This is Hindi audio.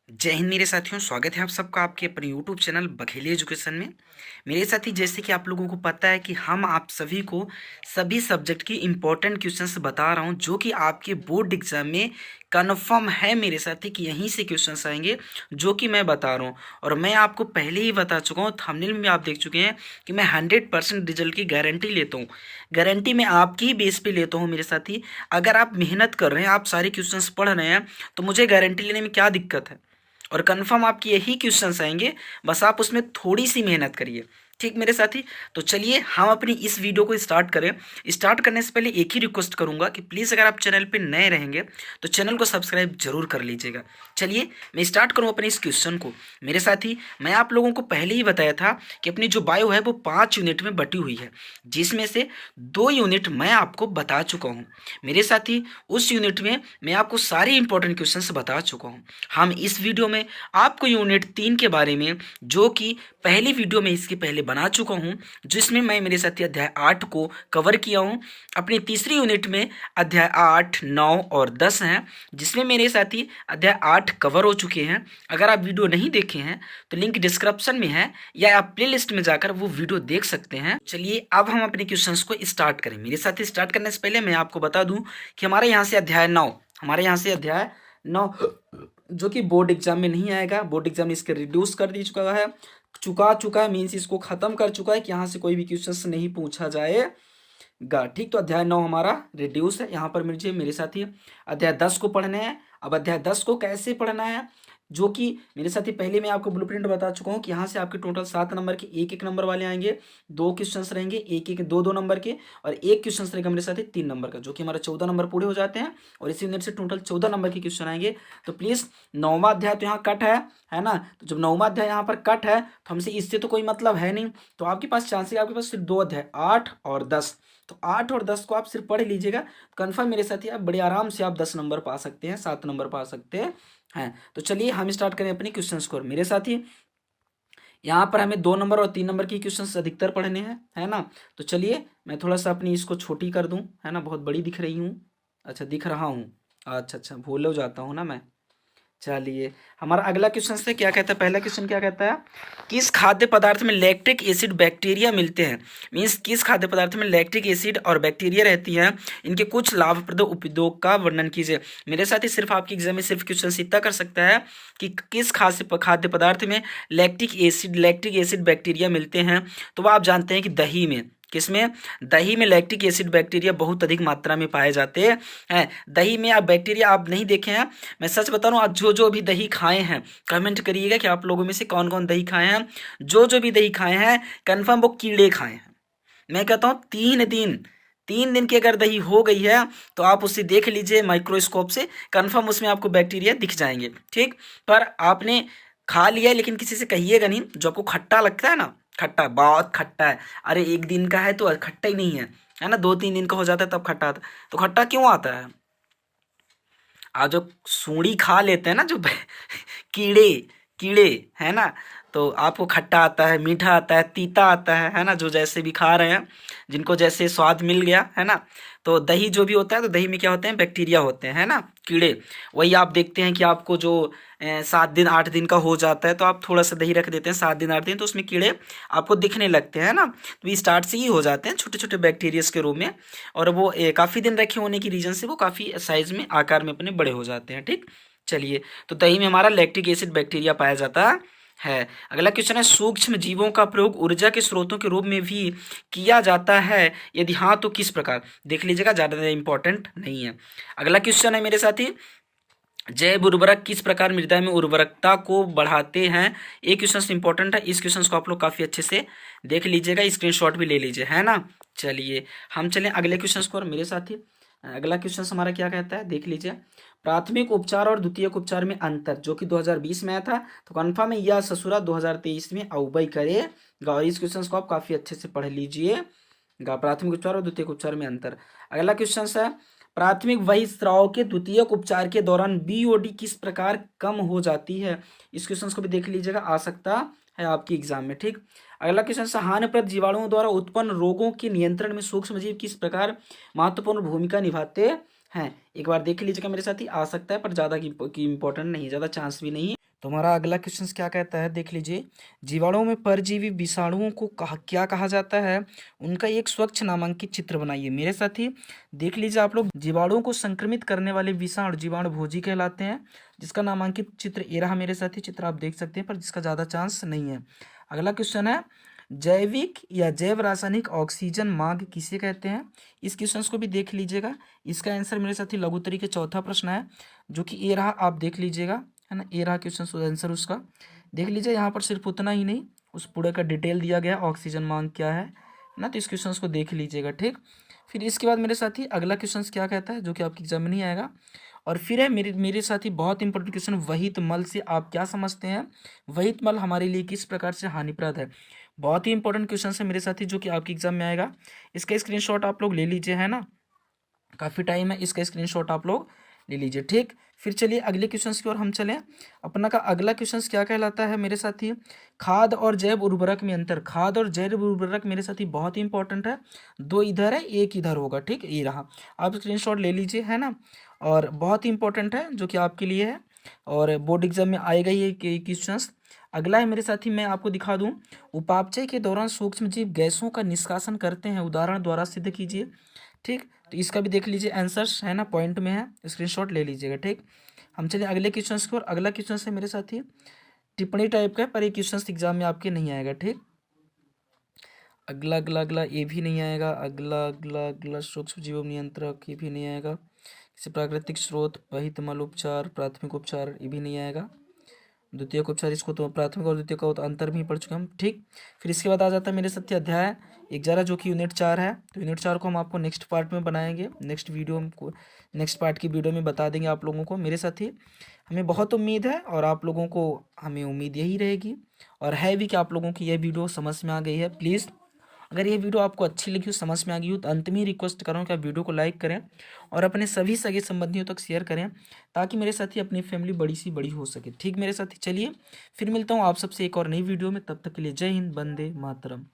जय हिंद मेरे साथियों, स्वागत है आप सबका आपके अपने यूट्यूब चैनल बघेली एजुकेशन में। मेरे साथी, जैसे कि आप लोगों को पता है कि हम आप सभी को सभी सब्जेक्ट की इम्पोर्टेंट क्वेश्चंस बता रहा हूं, जो कि आपके बोर्ड एग्जाम में कन्फर्म है मेरे साथी कि यहीं से क्वेश्चंस आएंगे जो कि मैं बता रहा हूं। और मैं आपको पहले ही बता चुका हूं, थंबनेल में आप देख चुके हैं कि मैं 100% रिजल्ट की गारंटी लेता हूँ। गारंटी मैं आपकी ही बेस पे लेता हूँ मेरे साथी। अगर आप मेहनत कर रहे हैं, आप सारे क्वेश्चंस पढ़ रहे हैं, तो मुझे गारंटी लेने में क्या दिक्कत है। और कंफर्म आपके यही क्वेश्चंस आएंगे, बस आप उसमें थोड़ी सी मेहनत करिए। ठीक मेरे साथी, तो चलिए हम अपनी इस वीडियो को स्टार्ट करें। स्टार्ट करने से पहले एक ही रिक्वेस्ट करूंगा कि प्लीज़ अगर आप चैनल पे नए रहेंगे तो चैनल को सब्सक्राइब जरूर कर लीजिएगा। चलिए मैं स्टार्ट करूं अपने इस क्वेश्चन को। मेरे साथी, मैं आप लोगों को पहले ही बताया था कि अपनी जो बायो है वो 5 यूनिट में बटी हुई है, जिसमें से 2 यूनिट मैं आपको बता चुका हूँ। मेरे साथी, उस यूनिट में मैं आपको सारे इंपॉर्टेंट क्वेश्चंस बता चुका हूँ। हम इस वीडियो में आपको यूनिट 3 के बारे में, जो कि पहली वीडियो में इसके पहले बना चुका हूं, जिसमें मैं मेरे साथी अध्याय 8 को कवर किया हूं। अपनी तीसरी यूनिट में अध्याय 8, 9 और 10 हैं, जिसमें मेरे साथी अध्याय 8 कवर हो चुके हैं। अगर आप वीडियो नहीं देखे हैं तो लिंक डिस्क्रिप्शन में है, या आप प्ले लिस्ट में जाकर वो वीडियो देख सकते हैं। चलिए अब हम अपने क्वेश्चंस को स्टार्ट करें। मेरे साथी, स्टार्ट करने से पहले मैं आपको बता दूं कि हमारे यहाँ से अध्याय 9, जो कि बोर्ड एग्जाम में नहीं आएगा। बोर्ड एग्जाम ने इसके रिड्यूस कर दी चुका है मीन्स इसको खत्म कर चुका है कि यहाँ से कोई भी क्वेश्चन नहीं पूछा जाएगा। ठीक, तो अध्याय 9 हमारा रिड्यूस है। यहाँ पर मुझे मेरे साथी अध्याय 10 को पढ़ने हैं। अब अध्याय 10 को कैसे पढ़ना है, जो कि मेरे साथी पहले मैं आपको ब्लूप्रिंट बता चुका हूँ कि यहाँ से आपके टोटल 7 नंबर के 1-1 नंबर वाले आएंगे। 2 क्वेश्चंस रहेंगे 1-1, 2-2 नंबर के, और एक क्वेश्चन रहेगा मेरे साथी 3 नंबर का, जो कि हमारा 14 नंबर पूरे हो जाते हैं। और इसी यूनिट से टोटल 14 नंबर के क्वेश्चन आएंगे। तो प्लीज़, 9वां अध्याय तो यहाँ कट है ना। तो जब 9वां अध्याय यहाँ पर कट है तो हमसे इससे तो कोई मतलब है नहीं। तो आपके पास चांस है, आपके पास सिर्फ 2 अध्याय 8 और 10। तो 8 और 10 को आप सिर्फ पढ़ लीजिएगा, कन्फर्म मेरे साथी आप बड़े आराम से आप 10 नंबर पा सकते हैं, 7 नंबर पा सकते हैं। तो चलिए हम स्टार्ट करें अपनी क्वेश्चन स्कोर। मेरे साथी, यहाँ पर हमें 2 नंबर और 3 नंबर की क्वेश्चंस अधिकतर पढ़ने हैं, है ना। तो चलिए मैं थोड़ा सा अपनी इसको छोटी कर दूं, है ना। बहुत बड़ी दिख रही हूँ, अच्छा दिख रहा हूँ। अच्छा, भूल हो जाता हूँ ना मैं। चलिए, हमारा अगला क्वेश्चन से क्या कहता है, पहला क्वेश्चन क्या कहता है, किस खाद्य पदार्थ में लैक्टिक एसिड बैक्टीरिया मिलते हैं। मीन्स किस खाद्य पदार्थ में लैक्टिक एसिड और बैक्टीरिया रहती हैं, इनके कुछ लाभप्रद उपयोग का वर्णन कीजिए। मेरे साथ ही सिर्फ आपके एग्जाम में सिर्फ क्वेश्चन इतना कर सकता है कि किस खाद्य पदार्थ में लैक्टिक एसिड बैक्टीरिया मिलते हैं। तो वह आप जानते हैं कि दही में, किसमें, दही में लैक्टिक एसिड बैक्टीरिया बहुत अधिक मात्रा में पाए जाते हैं। दही में आप बैक्टीरिया आप नहीं देखे हैं, मैं सच बता रहा हूँ। आप जो जो भी दही खाए हैं कमेंट करिएगा कि आप लोगों में से कौन कौन दही खाए हैं। जो जो भी दही खाए हैं कन्फर्म वो कीड़े खाए हैं। मैं कहता हूँ 3 दिन की अगर दही हो गई है तो आप उसे देख लीजिए माइक्रोस्कोप से, कन्फर्म उसमें आपको बैक्टीरिया दिख जाएंगे। ठीक, पर आपने खा लिया है, लेकिन किसी से कहिएगा नहीं। जो आपको खट्टा लगता है ना, खट्टा बहुत खट्टा है, अरे 1 दिन का है तो खट्टा ही नहीं है ना, 2-3 दिन का हो जाता है तब खट्टा आता है। तो खट्टा क्यों आता है, आप जो सूंडी खा लेते हैं ना, जो कीड़े कीड़े, है ना, तो आपको खट्टा आता है, मीठा आता है, तीता आता है ना, जो जैसे भी खा रहे हैं, जिनको जैसे स्वाद मिल गया, है ना। तो दही जो भी होता है, तो दही में क्या होते हैं, बैक्टीरिया होते हैं, है ना, कीड़े। वही आप देखते हैं कि आपको जो 7 दिन 8 दिन का हो जाता है तो आप थोड़ा सा दही रख देते हैं 7 दिन 8 दिन, तो उसमें कीड़े आपको दिखने लगते हैं ना। तो ये स्टार्ट से ही हो जाते हैं छोटे छोटे बैक्टीरियस के रूप में, और वो काफ़ी दिन रखे होने की रीजन से वो काफ़ी साइज में, आकार में अपने बड़े हो जाते हैं। ठीक, चलिए, तो दही में हमारा लैक्टिक एसिड बैक्टीरिया पाया जाता है। अगला क्वेश्चन है, सूक्ष्म जीवों का प्रयोग ऊर्जा के स्रोतों के रूप में भी किया जाता है, यदि हाँ तो किस प्रकार। देख लीजिएगा, ज़्यादा इंपॉर्टेंट नहीं है। अगला क्वेश्चन है मेरे साथी, जैव उर्वरक किस प्रकार मृदा में उर्वरकता को बढ़ाते हैं। ये क्वेश्चन इंपॉर्टेंट है, इस क्वेश्चन को आप लोग काफ़ी अच्छे से देख लीजिएगा, स्क्रीनशॉट भी ले लीजिए, है ना। चलिए हम चलें अगले क्वेश्चन को। और मेरे साथी, अगला क्वेश्चन हमारा क्या कहता है, देख लीजिए। प्राथमिक उपचार और द्वितीयक उपचार में अंतर, जो कि 2020 में आया था, तो कन्फर्म है यह ससुरा 2023 में अउबई करेगा। और इस क्वेश्चन को आप काफ़ी अच्छे से पढ़ लीजिएगा, प्राथमिक उपचार और द्वितीयक उपचार में अंतर। अगला क्वेश्चन है, प्राथमिक बहिस्राव के द्वितीयक उपचार के दौरान बीओडी किस प्रकार कम हो जाती है। इस क्वेश्चन को भी देख लीजिएगा, आ सकता है आपके एग्जाम में। ठीक, अगला क्वेश्चन है, हानिप्रद जीवाणुओं द्वारा उत्पन्न रोगों के नियंत्रण में सूक्ष्म जीव किस प्रकार महत्वपूर्ण भूमिका निभाते हैं। एक बार देख लीजिएगा मेरे साथ ही, आ सकता है पर ज़्यादा की इंपॉर्टेंट नहीं, ज़्यादा चांस भी नहीं। तो हमारा अगला क्वेश्चन क्या कहता है, देख लीजिए। जीवाणुओं में परजीवी विषाणुओं को क्या कहा जाता है, उनका एक स्वच्छ नामांकित चित्र बनाइए। मेरे साथी देख लीजिए आप लोग, जीवाणुओं को संक्रमित करने वाले विषाणु जीवाणु भोजी कहलाते हैं, जिसका नामांकित चित्र ये रहा मेरे साथी। चित्र आप देख सकते हैं, पर जिसका ज़्यादा चांस नहीं है। अगला क्वेश्चन है, जैविक या जैव रासायनिक ऑक्सीजन मांग किसे कहते हैं। इस क्वेश्चन को भी देख लीजिएगा। इसका आंसर मेरे साथी लघु तरीके चौथा प्रश्न है, जो कि ये रहा, आप देख लीजिएगा, है ना। ये रहा क्वेश्चन आंसर उसका, देख लीजिए। यहाँ पर सिर्फ उतना ही नहीं, उस पूरे का डिटेल दिया गया, ऑक्सीजन मांग क्या है ना। तो इस क्वेश्चन को देख लीजिएगा, ठीक। फिर इसके बाद मेरे साथी अगला क्वेश्चन क्या कहता है, जो कि आपके एग्जाम में नहीं आएगा। और फिर है मेरे साथी बहुत इंपॉर्टेंट क्वेश्चन, वहित मल से आप क्या समझते हैं, वहित मल हमारे लिए किस प्रकार से हानिप्रद है। बहुत ही इंपॉर्टेंट क्वेश्चन है मेरे साथी, जो कि आपके एग्जाम में आएगा। इसका स्क्रीनशॉट आप लोग ले लीजिए, है ना, काफ़ी टाइम है, इसका स्क्रीनशॉट आप लोग ले लीजिए, ठीक। फिर चलिए अगले क्वेश्चन की ओर हम चलें। अपना का अगला क्वेश्चन क्या कहलाता है मेरे साथी, खाद और जैव उर्वरक में अंतर। खाद और जैव उर्वरक मेरे साथी बहुत ही इंपॉर्टेंट है, दो इधर है एक इधर होगा, ठीक। ये रहा, आप स्क्रीनशॉट ले लीजिए, है ना। और बहुत ही इंपॉर्टेंट है, जो कि आपके लिए है, और बोर्ड एग्जाम में आएगा ये क्वेश्चन। अगला है मेरे साथी, मैं आपको दिखा दूं, उपापचय के दौरान सूक्ष्म जीव गैसों का निष्कासन करते हैं, उदाहरण द्वारा सिद्ध कीजिए, ठीक। तो इसका भी देख लीजिए, आंसर्स है ना, पॉइंट में है, स्क्रीनशॉट ले लीजिएगा, ठीक। हम चलिए अगले क्वेश्चन की ओर। अगला क्वेश्चन है मेरे साथी टिप्पणी टाइप का है, पर ये क्वेश्चन एग्जाम में आपके नहीं आएगा, ठीक। अगला अगला अगला ये भी नहीं आएगा। अगला अगला अगला सूक्ष्म जीव नियंत्रक, ये भी नहीं आएगा। किसी प्राकृतिक स्रोत, वहित मल उपचार, प्राथमिक उपचार, ये भी नहीं आएगा। द्वितीयक उपचार, इसको तो प्राथमिक और द्वितीय का तो अंतर भी पढ़ चुके हम, ठीक। फिर इसके बाद आ जाता है मेरे साथी अध्याय 11, जो कि यूनिट 4 है। तो यूनिट 4 को हम आपको नेक्स्ट पार्ट में बनाएंगे, नेक्स्ट पार्ट की वीडियो में बता देंगे आप लोगों को मेरे साथी। हमें बहुत उम्मीद है, और आप लोगों को हमें उम्मीद यही रहेगी, और है भी कि आप लोगों की यह वीडियो समझ में आ गई है। प्लीज़ अगर ये वीडियो आपको अच्छी लगी हो, समझ में आ गई हो, तो अंत में ही रिक्वेस्ट कर रहा हूँ कि आप वीडियो को लाइक करें और अपने सभी सगे संबंधियों तक शेयर करें, ताकि मेरे साथी अपनी फैमिली बड़ी सी बड़ी हो सके, ठीक मेरे साथी। चलिए फिर मिलता हूँ आप सबसे एक और नई वीडियो में, तब तक के लिए जय हिंद, वंदे मातरम।